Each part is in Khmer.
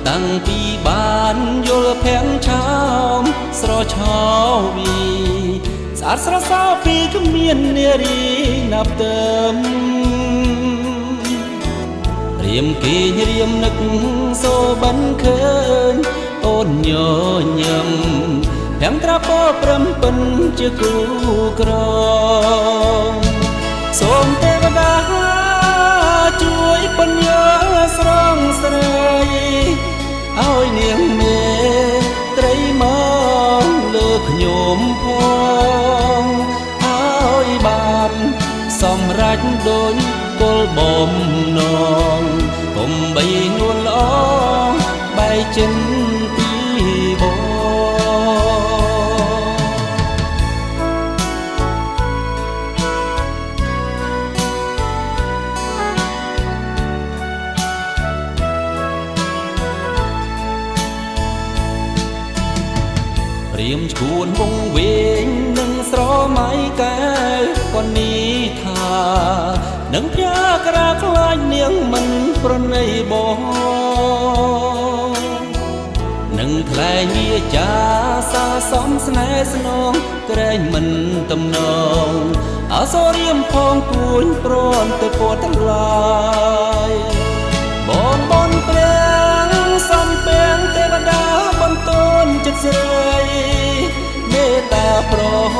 តាំងពីបានយល់ភាំងឆោមស្រឆោវីស្អាតស្រសោពីគ្មាននារីណាប់ទៅរៀមគេរៀមនឹកសូបានឃើញអូនញញឹមភាំងត្រាពោព្រមពិនជាគូក្រងសូមទេវតាជួយពន្យាស្រងស្រីឲ្យនាងមេត្រីមកលើខ្ញុំផងឲ្យបានសម្រេចដូចគោលបំណងកុំបីនួនល្អបែកចិនពីបងព្រាមឈួនវងវែងនឹងស្រមៃកែក៏នេះថានឹងផ្យ៉ាក្រាខ្លាចនាងមិនប្រណីបងនឹងថ្លែងវាចាសាសំស្នេហ៍ស្នងក្រែងមិនតំណងអសរៀមផងគួនព្រមទៅពតថ្លៃបងបនព្រះសំពេងទេវតាបន្ទន់ចិត្តស្រីមេត្តាប្រហ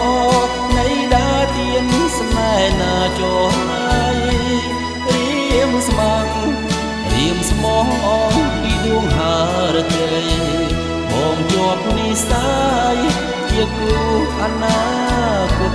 នៃដាទៀនស្នេហ៍ណាចោរៀមស្មាំងរៀមស្មងអងពីដួងហារតីបងជាប់និស័យជាគូអនាគត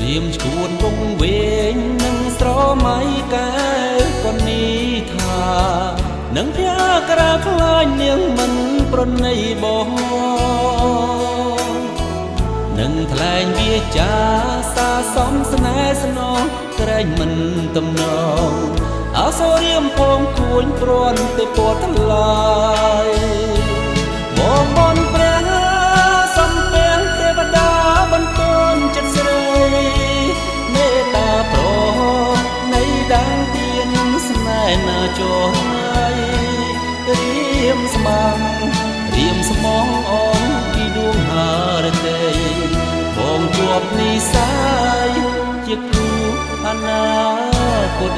រៀមឈួនវងវែងនឹងស្រមៃកែក៏នេះថានឹងផ្យ៉ាក្រាខ្លាចនាងមិនប្រណីបងនឹងថ្លែងវាចាសាសំស្នេហ៍ស្នងក្រែងមិនតំណងអសរៀមផងគួនព្រាន់ទៅពតថ្លៃបងបនព្រះសំពេងទេវតាបន្ទន់ចិត្តស្រីមេត្តាប្រនៃដាងទៀនស្នេហ៍ណាចោរៀមស្មាំងរៀមស្មងអងពីដួងហារតីបងជាប់និស័យជាគូអនាគត